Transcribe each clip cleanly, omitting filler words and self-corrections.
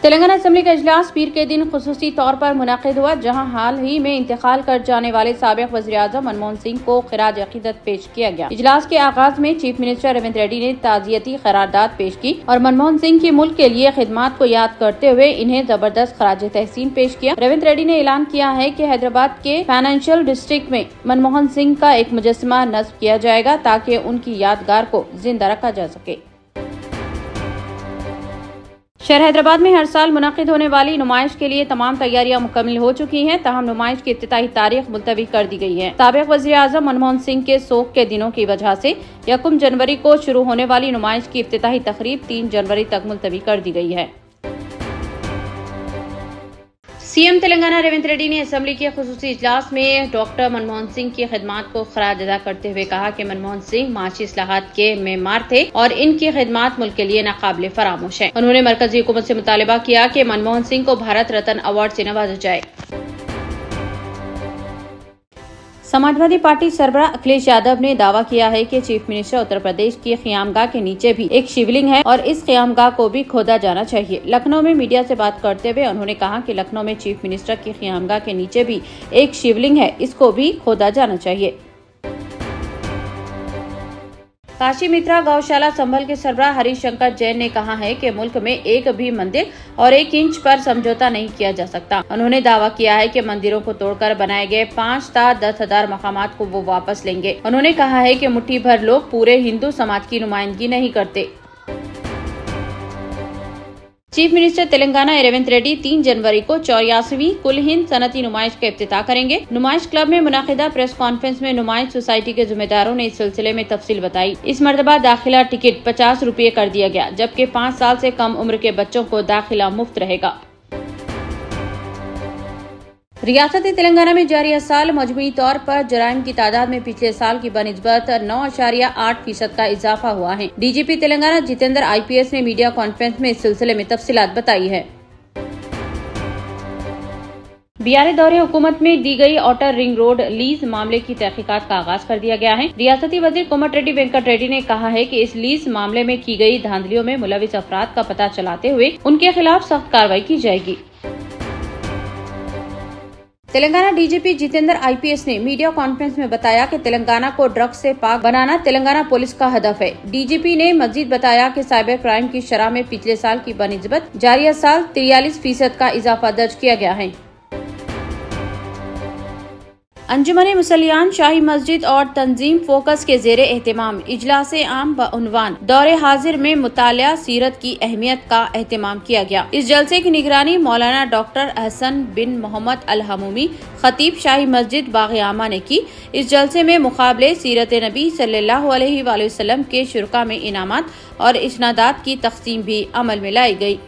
Telangana assembly का इजलास पीर के दिन खुसूसी तौर पर मुनाकिद हुआ, जहां हाल ही में इंतकाल कर जाने वाले साबिक वज़ीर-ए-आज़म मनमोहन सिंह को खिराज अकीदत पेश किया गया। इजलास के आगाज में चीफ मिनिस्टर रेवंत रेड्डी ने ताज़ियती करारदाद पेश की और मनमोहन सिंह की मुल्क के लिए खिदमात को याद करते हुए इन्हें जबरदस्त खराज तहसीन पेश किया। रेवंत रेड्डी ने ऐलान किया है कि हैदराबाद के फाइनेंशियल डिस्ट्रिक्ट में मनमोहन सिंह का एक मुजस्समा नस्ब किया जाएगा ताकि उनकी यादगार को जिंदा रखा जा सके। शहर हैदराबाद में हर साल मुनाकिद होने वाली नुमाइश के लिए तमाम तैयारियां मुकम्मल हो चुकी हैं, ताहम नुमाइश की इफ्तिताही तारीख मुलतवी कर दी गई है। साबिक वज़ीर-ए-आज़म मनमोहन सिंह के सोग के दिनों की वजह से 1 जनवरी को शुरू होने वाली नुमाइश की इफ्तिताही तकरीब 3 जनवरी तक मुलतवी कर दी गई है। सीएम तेलंगाना रेवंत रेड्डी ने असेंबली के खुसूसी इजलास में डॉक्टर मनमोहन सिंह की खिदमात को खराज अदा करते हुए कहा कि मनमोहन सिंह माशी इस्लाहात के मेमार थे और इनकी खिदमात मुल्क के लिए नाकाबिले फरामोश है। उन्होंने मरकजी हुकूमत से मुतालिबा किया कि मनमोहन सिंह को भारत रत्न अवार्ड से नवाजा जाए। समाजवादी पार्टी सरबराह अखिलेश यादव ने दावा किया है कि चीफ मिनिस्टर उत्तर प्रदेश की क़यामगाह के नीचे भी एक शिवलिंग है और इस क़यामगाह को भी खोदा जाना चाहिए। लखनऊ में मीडिया से बात करते हुए उन्होंने कहा कि लखनऊ में चीफ मिनिस्टर की क़यामगाह के नीचे भी एक शिवलिंग है, इसको भी खोदा जाना चाहिए। काशी मित्रा गौशाला संभल के सरबराह हरिशंकर जैन ने कहा है कि मुल्क में एक भी मंदिर और 1 इंच पर समझौता नहीं किया जा सकता। उन्होंने दावा किया है कि मंदिरों को तोड़कर बनाए गए 5 था 10,000 मकामात को वो वापस लेंगे। उन्होंने कहा है कि मुट्ठी भर लोग पूरे हिंदू समाज की नुमाइंदगी नहीं करते। चीफ मिनिस्टर तेलंगाना रेवंत रेड्डी 3 जनवरी को 84वीं कुल हिंद सनती नुमाइश का इफ्तिताह करेंगे। नुमाइश क्लब में मुनाकिदा प्रेस कॉन्फ्रेंस में नुमाइश सोसाइटी के जिम्मेदारों ने इस सिलसिले में तफसील बताई। इस मरतबा दाखिला टिकट 50 रुपये कर दिया गया, जबकि 5 साल से कम उम्र के बच्चों को दाखिला मुफ्त रहेगा। रियासत तेलंगाना में जारी साल मजमूई तौर पर जराइम की तादाद में पिछले साल की बनिस्बत 9.8% का इजाफा हुआ है। डीजीपी तेलंगाना जितेंद्र IPS ने मीडिया कॉन्फ्रेंस में इस सिलसिले में तफसीलात बताई है। बिहार दौरे हुकूमत में दी गई आउटर रिंग रोड लीज मामले की तहकीकात का आगाज कर दिया गया है। रियासती वजीर कोमटिरेड्डी वेंकट रेड्डी ने कहा है कि इस लीज मामले में की गई धांधलियों में मुलविस अफराद का पता चलाते हुए उनके खिलाफ सख्त कार्रवाई की जाएगी। तेलंगाना डीजीपी जितेंद्र IPS ने मीडिया कॉन्फ्रेंस में बताया कि तेलंगाना को ड्रग्स से पाक बनाना तेलंगाना पुलिस का हदफ है। डीजीपी ने मजीद बताया कि साइबर क्राइम की शरह में पिछले साल की बनिस्बत जारी साल 43% का इजाफा दर्ज किया गया है। अंजुमन मुसलियान शाही मस्जिद और तंजीम फोकस के ज़ेरे एहतमाम इजलास आम बउनवान दौरे हाजिर में मुतालिया सीरत की अहमियत का एहतमाम किया गया। इस जलसे की निगरानी मौलाना डॉक्टर अहसन बिन मोहम्मद अल हमूमी खतीब शाही मस्जिद बाग़ आमा ने की। इस जलसे में मुकाबले सीरत नबी सल्लल्लाहु अलैहि वसल्लम के शुरका में इनामात और इस्नादात की तक़सीम भी अमल में लाई गई।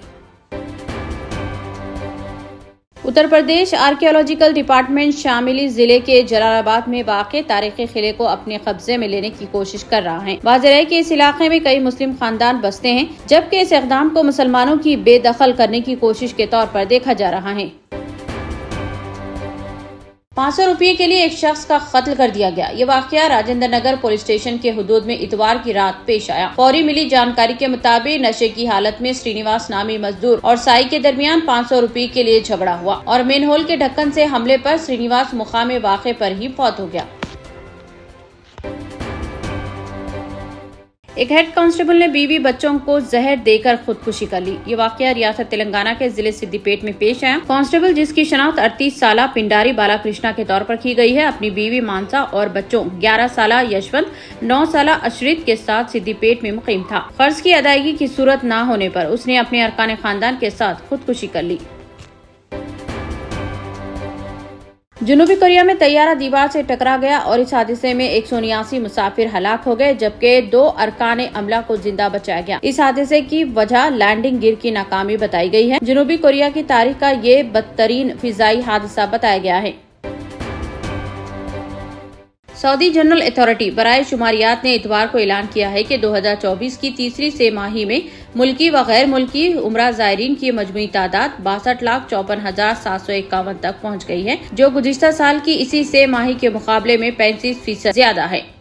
उत्तर प्रदेश आर्कियोलॉजिकल डिपार्टमेंट शामिली जिले के जलालाबाद में वाक़े तारीखी किले को अपने कब्जे में लेने की कोशिश कर रहा है। वाज़ेह है कि इस इलाके में कई मुस्लिम खानदान बसते हैं, जबकि इस इक़दाम को मुसलमानों की बेदखल करने की कोशिश के तौर पर देखा जा रहा है। 500 रुपये के लिए एक शख्स का कत्ल कर दिया गया। ये वाकया राजेंद्र नगर पुलिस स्टेशन के हुदूद में इतवार की रात पेश आया। फौरी मिली जानकारी के मुताबिक नशे की हालत में श्रीनिवास नामी मजदूर और साई के दरमियान 500 रुपये के लिए झगड़ा हुआ और मेनहोल के ढक्कन से हमले पर श्रीनिवास मुकाम वाक़े पर ही फौत हो गया। एक हेड कांस्टेबल ने बीवी बच्चों को जहर देकर खुदकुशी कर ली। ये वाकया रियासत तेलंगाना के जिले सिद्दीपेट में पेश आया। कांस्टेबल, जिसकी शनाख्त 38 साला पिंडारी बालाकृष्णा के तौर पर की गई है, अपनी बीवी मानसा और बच्चों 11 साला यशवंत, 9 साला अशरित के साथ सिद्दीपेट में मुकीम था। कर्ज की अदायगी की सूरत न होने पर उसने अपने अरकान खानदान के साथ खुदकुशी कर ली। जनूबी कोरिया में तैयारा दीवार से टकरा गया और इस हादसे में 179 मुसाफिर हलाक हो गए, जबकि 2 अरकान अमला को जिंदा बचाया गया। इस हादसे की वजह लैंडिंग गियर की नाकामी बताई गई है। जनूबी कोरिया की तारीख का ये बदतरीन फिजाई हादसा बताया गया है। सऊदी जनरल अथॉरिटी बराए शुमारियात ने इतवार को ऐलान किया है कि 2024 की तीसरी तिमाही में मुल्की व गैर मुल्की उम्रा ज़ायरीन की मजमूई तादाद 62,54,751 तक पहुँच गई है, जो गुज़िश्ता साल की इसी तिमाही के मुकाबले में 35% ज्यादा है।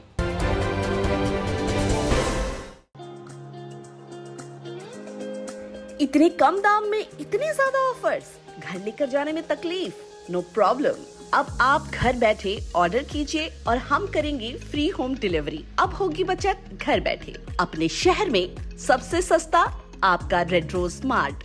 इतने कम दाम में इतने ज्यादा ऑफर्स, घर लेकर जाने में तकलीफ? No problem. अब आप घर बैठे ऑर्डर कीजिए और हम करेंगे फ्री होम डिलीवरी। अब होगी बचत घर बैठे। अपने शहर में सबसे सस्ता आपका रेड रोज स्मार्ट।